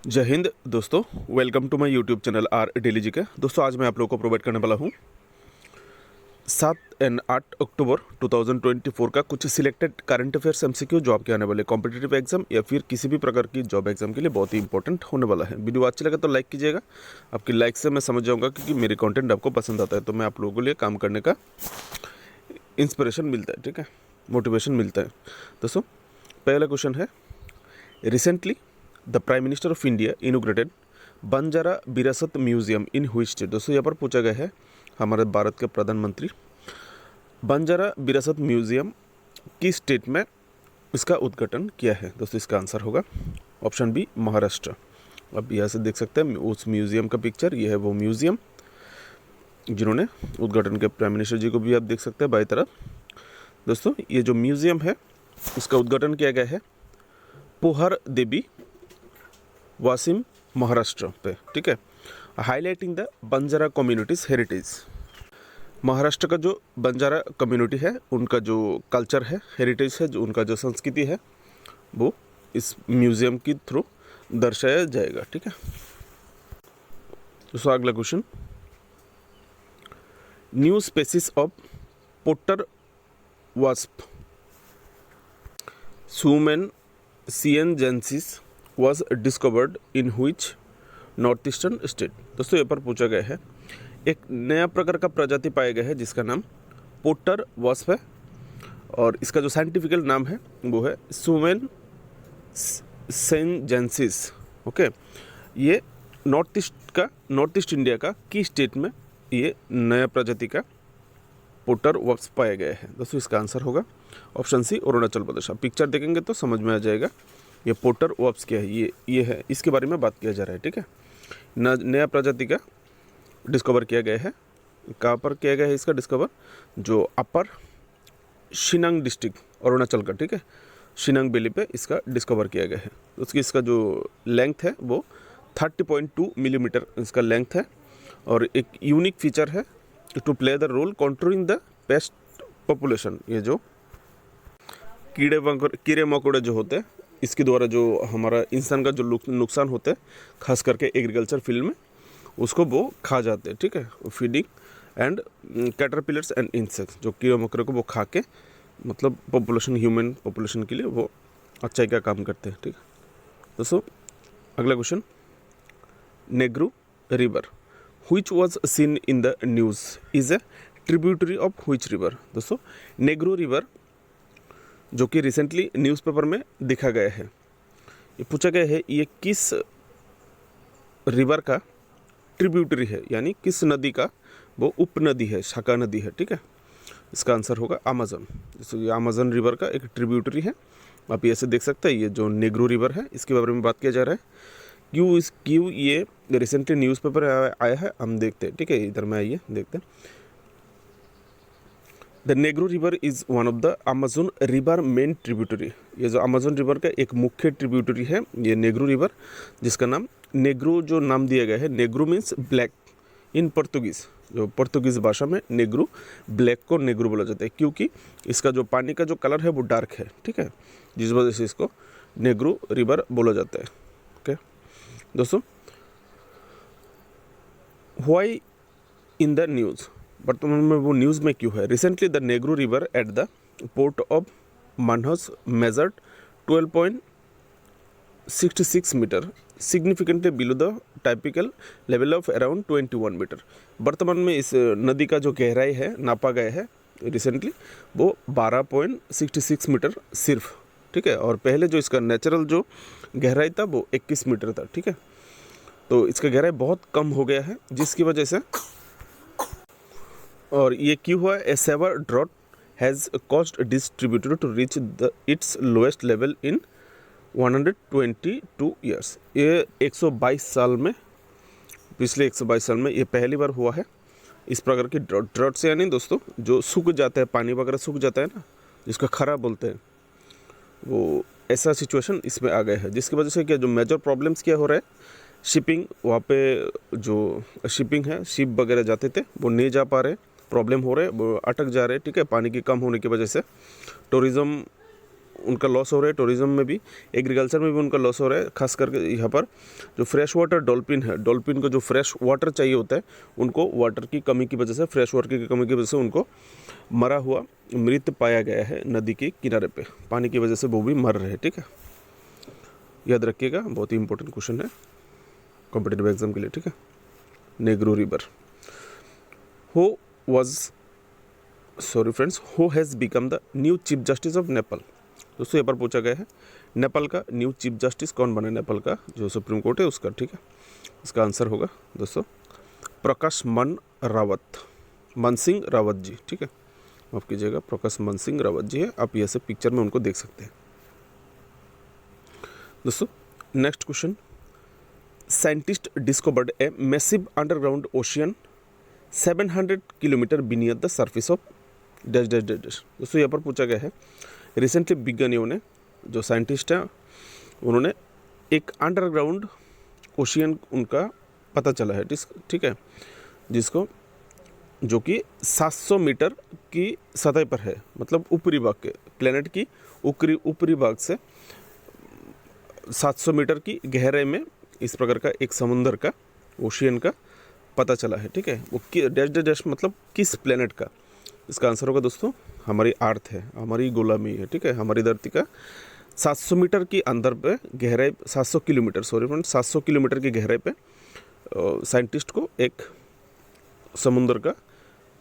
जय हिंद दोस्तों, welcome to my YouTube channel R daily G K. दोस्तों आज मैं आप लोगों को प्रोवाइड करने वाला हूँ 7 एंड 8 अक्टूबर 2024 का कुछ सिलेक्टेड करंट अफेयर्स एमसीक्यू जो आपके आने वाले कॉम्पिटिटिव एग्जाम या फिर किसी भी प्रकार की जॉब एग्जाम के लिए बहुत ही इंपॉर्टेंट होने वाला है। वीडियो अच्छी लगे तो लाइक कीजिएगा, आपकी लाइक से मैं समझ जाऊँगा क्योंकि मेरे कंटेंट आपको पसंद आता है तो मैं आप लोगों के लिए काम करने का इंस्पिरेशन मिलता है, ठीक है, मोटिवेशन मिलता है। दोस्तों पहला क्वेश्चन है, recently the prime minister of India inaugurated Banjara विरासत म्यूजियम इन हुई स्टेट। दोस्तों यहाँ पर पूछा गया है हमारे भारत के प्रधानमंत्री बंजारा विरासत म्यूजियम किस स्टेट में इसका उद्घाटन किया है। दोस्तों इसका आंसर होगा ऑप्शन बी, महाराष्ट्र। अब यहाँ से देख सकते हैं उस म्यूजियम का पिक्चर, ये है वो म्यूजियम जिन्होंने उद्घाटन के प्राइम मिनिस्टर जी को भी आप देख सकते हैं बाई तरफ। दोस्तों ये जो म्यूजियम है उसका उद्घाटन किया गया है पोहर देवी वासिम महाराष्ट्र पे, ठीक है, highlighting the Banjara communities heritage. Maharashtra का जो बंजारा कम्युनिटी है उनका जो कल्चर है, हेरिटेज है, जो उनका जो संस्कृति है वो इस म्यूजियम के थ्रू दर्शाया जाएगा, ठीक है। दोस्तों अगला question, new species of potter wasp सुमेन सिएनजेंसिस was discovered in which north eastern state. दोस्तों यहाँ पर पूछा गया है एक नया प्रकार का प्रजाति पाया गया है जिसका नाम पोटर वास्प है और इसका जो साइंटिफिकल नाम है वो है सुमेन सेंजेंसिस। ओके, ये नॉर्थ ईस्ट इंडिया का की स्टेट में ये नया प्रजाति का पोटर वास्प पाया गया है। दोस्तों इसका आंसर होगा ऑप्शन सी, अरुणाचल प्रदेश। आप पिक्चर देखेंगे तो समझ में आ जाएगा ये पोटर वास्प क्या है। ये है, इसके बारे में बात किया जा रहा है, ठीक है। नया प्रजाति का डिस्कवर किया गया है। कहाँ पर किया गया है इसका डिस्कवर? जो अपर शिनांग डिस्ट्रिक्ट अरुणाचल का, ठीक है, शिनांग वैली पे इसका डिस्कवर किया गया है। उसकी इसका जो लेंथ है वो 30.2 मिलीमीटर इसका लेंथ है और एक यूनिक फीचर है to play the role controlling the pest population. ये जो कीड़े मकोड़े जो होते हैं इसके द्वारा जो हमारा इंसान का जो नुकसान होता है खास करके एग्रीकल्चर फील्ड में उसको वो खा जाते हैं, ठीक है। Feeding and caterpillars and insects जो कीड़े मकोड़े को वो खा के मतलब पॉपुलेशन, ह्यूमन पॉपुलेशन के लिए वो अच्छाई का काम करते हैं, ठीक है। दोस्तों अगला question, Negro river which was seen in the news is a tributary of which river. दोस्तों नेग्रू रिवर जो कि रिसेंटली न्यूज़पेपर में देखा गया है, ये पूछा गया है ये किस रिवर का ट्रिब्यूटरी है, यानी किस नदी का वो उपनदी है, शाखा नदी है, ठीक है। इसका आंसर होगा अमेजन। जैसे ये अमेजन रिवर का एक ट्रिब्यूटरी है। आप ये ऐसे देख सकते हैं, ये जो नेग्रू रिवर है इसके बारे में बात किया जा रहा है। क्यों ये रिसेंटली न्यूज़पेपर आया है हम देखते हैं, ठीक है। इधर में आइए देखते हैं। The Negro river is one of the Amazon river main tributary. ये जो अमेजन रिवर का एक मुख्य ट्रिब्यूटरी है ये नेग्रू रिवर, जिसका नाम नेग्रू जो नाम दिया गया है, नेग्रू मीन्स ब्लैक इन पुर्तगीज़। जो पुर्तगीज़ भाषा में नेग्रू, ब्लैक को नेग्रू बोला जाता है क्योंकि इसका जो पानी का जो कलर है वो डार्क है, ठीक है, जिस वजह से इसको नेग्रू रिवर बोला जाता है। ओके दोस्तों, व्हाई इन द न्यूज़, वर्तमान में वो न्यूज़ में क्यों है? Recently the Negro river at the port of Manaus measured 12.66 metre significantly below the typical level of around 21 metre. वर्तमान में इस नदी का जो गहराई है नापा गया है रिसेंटली वो 12.66 मीटर सिर्फ, ठीक है, और पहले जो इसका नेचुरल जो गहराई था वो 21 मीटर था, ठीक है। तो इसका गहराई बहुत कम हो गया है जिसकी वजह से, और ये क्यों हुआ? A severe drought has caused this tributary to reach the its lowest level in 122 years. ये 122 साल में, पिछले 122 साल में ये पहली बार हुआ है इस प्रकार की ड्रॉट से, यानी दोस्तों जो सूख जाता है, पानी वगैरह सूख जाता है ना, जिसको खरा बोलते हैं, वो ऐसा सिचुएशन इसमें आ गया है जिसकी वजह से क्या जो मेजर प्रॉब्लम्स क्या हो रहा है, शिपिंग, वहाँ पे जो शिपिंग है, शिप वगैरह जाते थे वो नहीं जा पा रहे, प्रॉब्लम हो रहे, वो अटक जा रहे, ठीक है, पानी की कम होने की वजह से। टूरिज़्म उनका लॉस हो रहा है, टूरिज्म में भी, एग्रीकल्चर में भी उनका लॉस हो रहा है। खास करके यहाँ पर जो फ्रेश वाटर डॉल्फिन है, डॉल्फिन को जो फ्रेश वाटर चाहिए होता है, उनको वाटर की कमी की वजह से, फ्रेश वाटर की कमी की वजह से उनको मरा हुआ मृत पाया गया है नदी के किनारे पे, पानी की वजह से वो भी मर रहे हैं। ठीक है, याद रखिएगा, बहुत ही इंपॉर्टेंट क्वेश्चन है कॉम्पिटिटिव एग्जाम के लिए। ठीक है, Negro river who has become the new chief justice of Nepal. दोस्तों यहाँ पर पूछा गया है नेपाल का न्यू चीफ जस्टिस कौन बना, नेपाल का जो सुप्रीम कोर्ट है उसका। ठीक है, इसका आंसर होगा दोस्तों प्रकाश मन सिंह रावत जी। ठीक है, माफ कीजिएगा, प्रकाश मन सिंह रावत जी है, आप ये से पिक्चर में उनको देख सकते हैं। दोस्तों next question, scientist discovered a massive underground ocean 700 kilometre beneath the surface of dash dash dash dash. दोस्तों यहाँ पर पूछा गया है रिसेंटली विज्ञानियों ने, जो साइंटिस्ट हैं, उन्होंने एक अंडरग्राउंड ओशियन उनका पता चला है। ठीक है, जिसको जो कि 700 मीटर की सतह पर है, मतलब ऊपरी भाग के प्लेनेट की ऊपरी भाग से 700 मीटर की गहराई में इस प्रकार का एक समुंदर का ओशियन का पता चला है। ठीक है, वो डैश डैश डैश मतलब किस प्लेनेट का, इसका आंसर होगा दोस्तों हमारी अर्थ है, हमारी गोलामी है। ठीक है, हमारी धरती का 700 मीटर की अंदर पे गहराई, 700 किलोमीटर, सॉरी फ्रेंड, 700 किलोमीटर की गहराई पे साइंटिस्ट को एक समुंदर का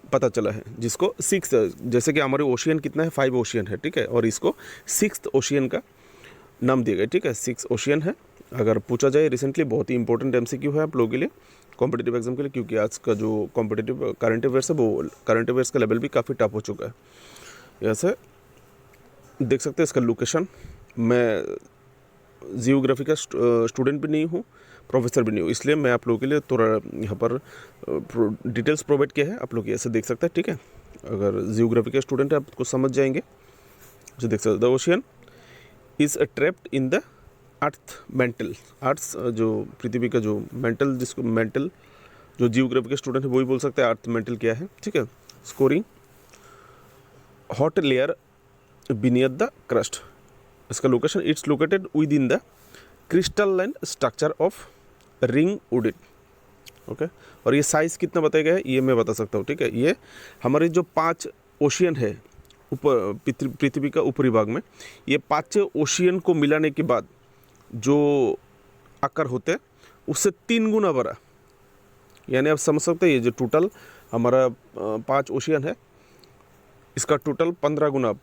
पता चला है, जिसको 6, जैसे कि हमारे ओशियन कितना है, 5 ओशियन है। ठीक है, और इसको 6th ओशियन का नाम दिया गया। ठीक है, 6 ओशियन है। अगर पूछा जाए रिसेंटली, बहुत ही इंपॉर्टेंट एमसीक्यू है आप लोगों के लिए, कॉम्पिटिटिव एग्जाम के लिए, क्योंकि आज का जो कॉम्पिटिटिव करंट अफेयर्स है, वो करंट अफेयर्स का लेवल भी काफ़ी टफ हो चुका है। ऐसे देख सकते हैं इसका लोकेशन। मैं जियोग्राफी का स्टूडेंट भी नहीं हूँ, प्रोफेसर भी नहीं हूँ, इसलिए मैं आप लोगों के लिए थोड़ा यहाँ पर डिटेल्स प्रोवाइड किया है, आप लोग ऐसे देख सकते हैं। ठीक है, अगर जियोग्राफी के स्टूडेंट है आपको समझ जाएंगे, जो देख सकते, the ocean is trapped in the earth mantle, earth जो पृथ्वी का जो मेंटल, जिसको मेंटल जो जियोग्राफी के स्टूडेंट है वही बोल सकते हैं अर्थ मेंटल क्या है। ठीक है, scorching hot layer beneath the crust, इसका location, it's located within the crystalline structure of ringwoodite. Okay, और ये साइज़ कितना बताया गया है ये मैं बता सकता हूँ। ठीक है, ये हमारे जो 5 ओशियन है ऊपर पृथ्वी का ऊपरी भाग में, ये 5 ओशियन को मिलाने के बाद जो आकार होते हैं उससे 3 गुना बड़ा, यानी आप समझ सकते हैं ये जो टोटल हमारा 5 ओशियन है, इसका टोटल 15 गुना,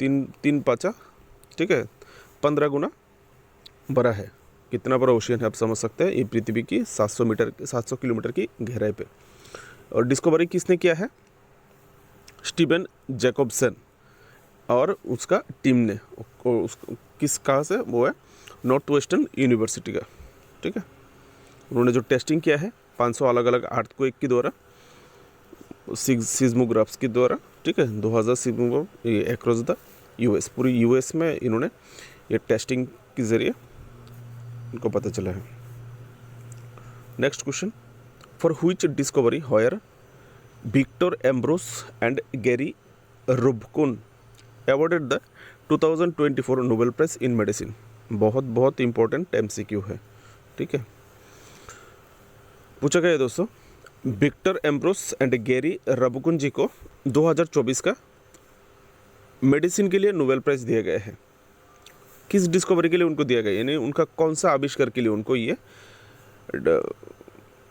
3 5, ठीक है, 15 गुना बड़ा है। कितना बड़ा ओशियन है आप समझ सकते हैं, ये पृथ्वी की 700 किलोमीटर की गहराई पे। और डिस्कवरी किसने किया है, स्टीवन जैकबसन और उसका टीम ने, किस कहाँ से, वो है नॉर्थ वेस्टर्न यूनिवर्सिटी का। ठीक है, उन्होंने जो टेस्टिंग किया है 500 अलग अलग अर्थक्वेक के द्वारा, सीज्मोग्राफ्स के द्वारा। ठीक है, 2000 सीज्मोग्राफ अक्रॉस द यूएस, पूरी यूएस में इन्होंने ये टेस्टिंग के ज़रिए इनको पता चला है। Next question, for which discovery were Victor Ambros and Gary Ruvkun awarded the 2024 Nobel prize in medicine. बहुत इंपॉर्टेंट एमसीक्यू है। ठीक है, पूछा गया है दोस्तों, Victor Ambros and Gary Ruvkun ji को 2024 का मेडिसिन के लिए नोबेल प्राइज दिया गया है। किस डिस्कवरी के लिए उनको दिया गया, यानी उनका कौन सा आविष्कार के लिए उनको ये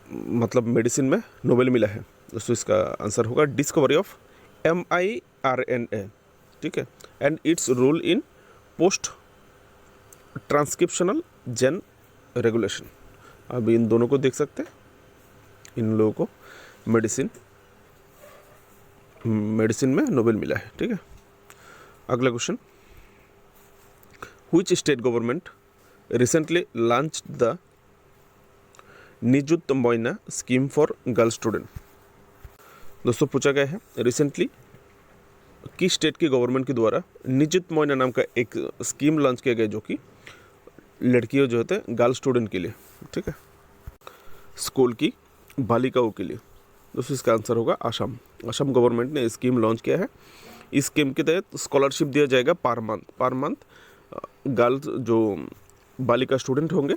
मतलब मेडिसिन में नोबेल मिला है। दोस्तों इसका आंसर होगा डिस्कवरी ऑफ mRNA। ठीक है, and its role in post transcriptional gene regulation. अब इन दोनों को देख सकते हैं, इन लोगों को मेडिसिन में नोबेल मिला है। ठीक है, अगला question, which state government recently launched the Nijut Moina scheme for girl student. दोस्तों पूछा गया है रिसेंटली किस स्टेट की गवर्नमेंट के द्वारा निजुत मोइना नाम का एक स्कीम लॉन्च किया गया, जो कि लड़कियों जो होते हैं गर्ल स्टूडेंट के लिए। ठीक है, स्कूल की बालिकाओं के लिए। दोस्तों इसका आंसर होगा असम। असम गवर्नमेंट ने स्कीम लॉन्च किया है। इस स्कीम के तहत स्कॉलरशिप दिया जाएगा पर मंथ गर्ल्स जो बालिका स्टूडेंट होंगे,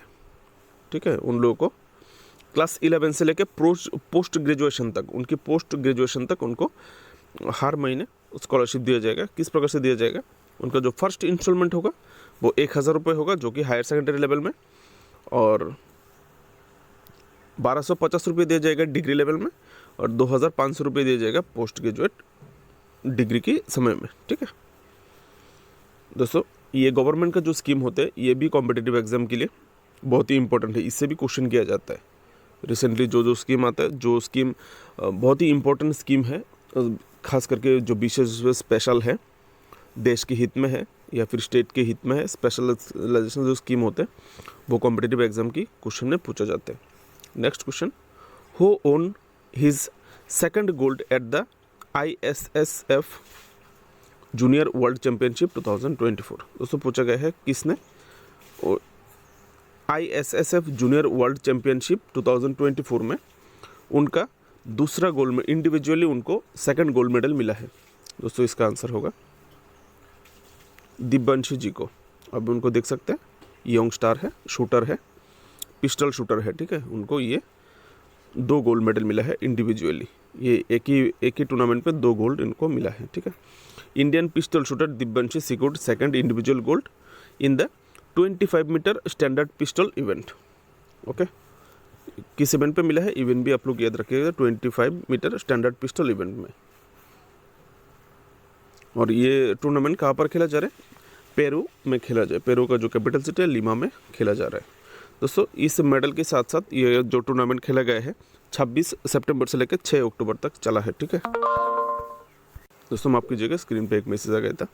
ठीक है, उन लोगों को क्लास 11 से लेकर पोस्ट ग्रेजुएशन तक, उनकी पोस्ट ग्रेजुएशन तक उनको हर महीने स्कॉलरशिप दिया जाएगा। किस प्रकार से दिया जाएगा? उनका जो फर्स्ट इंस्टॉलमेंट होगा वो 1000 रुपये होगा, जो कि हायर सेकेंडरी लेवल में, और 1250 रुपये दिया जाएगा डिग्री लेवल में, और 2500 रुपये दिया जाएगा पोस्ट ग्रेजुएट डिग्री के समय में, ठीक है दोस्तों। ये गवर्नमेंट का जो स्कीम होते हैं ये भी कॉम्पिटिटिव एग्जाम के लिए बहुत ही इंपॉर्टेंट है, इससे भी क्वेश्चन किया जाता है। रिसेंटली जो स्कीम आता है, जो स्कीम बहुत ही इंपॉर्टेंट स्कीम है, खास करके जो विशेष स्पेशल है, देश के हित में है या फिर स्टेट के हित में है, स्पेशलाइजेशन जो स्कीम होते हैं वो कॉम्पिटिटिव एग्जाम की क्वेश्चन में पूछा जाते हैं। Next question, who own his second gold at the ISSF junior world championship 2024। दोस्तों पूछा गया है किसने ISSF जूनियर वर्ल्ड चैम्पियनशिप 2024 में उनका दूसरा गोल्ड में इंडिविजुअली उनको सेकंड गोल्ड मेडल मिला है। दोस्तों इसका आंसर होगा दिव्यांशी जी को। अब उनको देख सकते हैं, यंग स्टार है, शूटर है, पिस्टल शूटर है, ठीक है, उनको ये 2 गोल्ड मेडल मिला है इंडिविजुअली। ये एक ही टूर्नामेंट में 2 गोल्ड इनको मिला है, ठीक है। Indian pistol shooter Divyanshi secured second individual gold in the 25 metre standard pistol event. Okay, किस इवेंट पे मिला है? इवेंट भी आप लोग याद रखिएगा, 25 मीटर स्टैंडर्ड पिस्टल इवेंट में। और ये टूर्नामेंट कहाँ पर खेला जा रहा है? पेरू में खेला जाए। पेरू का जो कैपिटल सिटी है लीमा में खेला जा रहा है। दोस्तों इस मेडल के साथ साथ ये जो टूर्नामेंट खेला गया है 26 सितंबर से लेकर 6 अक्टूबर तक चला है, ठीक है दोस्तों। माफ कीजिएगा, स्क्रीन पे एक मैसेज आ गया था।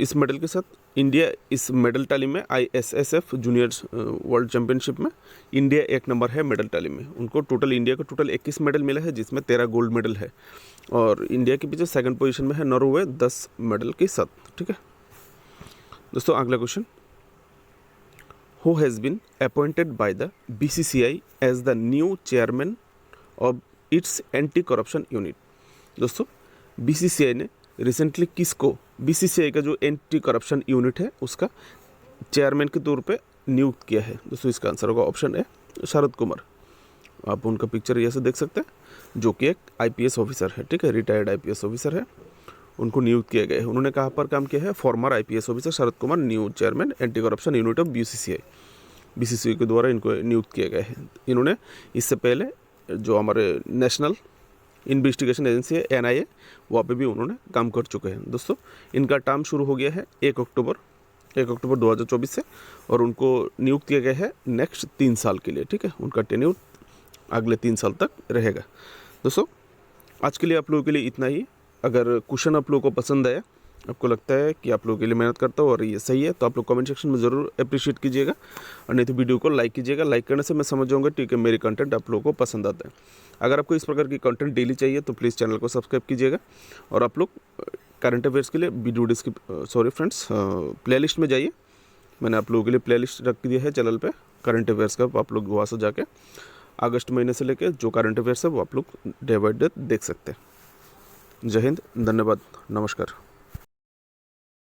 इस मेडल के साथ इंडिया इस मेडल टैली में ISSF जूनियर्स वर्ल्ड चैम्पियनशिप में इंडिया 1 नंबर है मेडल टैली में। उनको टोटल इंडिया को टोटल 21 मेडल मिला है, जिसमें 13 गोल्ड मेडल है, और इंडिया के पीछे सेकंड पोजीशन में है नॉर्वे 10 मेडल के साथ, ठीक है दोस्तों। अगला question, who has been appointed by the BCCI as the new chairman of its anti corruption unit. दोस्तों BCCI ने रिसेंटली किसको, BCCI का जो एंटी करप्शन यूनिट है उसका चेयरमैन के तौर पे नियुक्त किया है? दोस्तों इसका आंसर होगा ऑप्शन ए शरद कुमार। आप उनका पिक्चर यहाँ से देख सकते हैं, जो कि एक IPS ऑफिसर है, ठीक है, रिटायर्ड IPS ऑफिसर है, उनको नियुक्त किया गया है। उन्होंने कहाँ पर काम किया है? Farmer IPS officer Sharad Kumar, new chairman anti corruption unit of BCCI के द्वारा इनको नियुक्त किया गया है। इन्होंने इससे पहले जो हमारे नेशनल इन्वेस्टिगेशन एजेंसी है NIA, वहाँ पे भी उन्होंने काम कर चुके हैं। दोस्तों इनका टर्म शुरू हो गया है 1 अक्टूबर 2024 से, और उनको नियुक्त किया गया है नेक्स्ट 3 साल के लिए, ठीक है। उनका टेन्योर अगले 3 साल तक रहेगा। दोस्तों आज के लिए आप लोगों के लिए इतना ही। अगर क्वेश्चन आप लोगों को पसंद आया, आपको लगता है कि आप लोगों के लिए मेहनत करता हूँ और ये सही है, तो आप लोग कमेंट सेक्शन में ज़रूर अप्रिशिएट कीजिएगा, और नहीं तो वीडियो को लाइक कीजिएगा। लाइक करने से मैं समझ जाऊँगा ठीक है मेरी कंटेंट आप लोगों को पसंद आता है। अगर आपको इस प्रकार की कंटेंट डेली चाहिए तो प्लीज़ चैनल को सब्सक्राइब कीजिएगा, और आप लोग करंट अफेयर्स के लिए प्लेलिस्ट में जाइए। मैंने आप लोगों के लिए प्लेलिस्ट रख दिया है चैनल पर करंट अफेयर्स का, आप लोग वहाँ से जाके अगस्त महीने से लेकर जो करंट अफेयर्स है वो आप लोग डे बाई डे देख सकते हैं। जय हिंद, धन्यवाद, नमस्कार।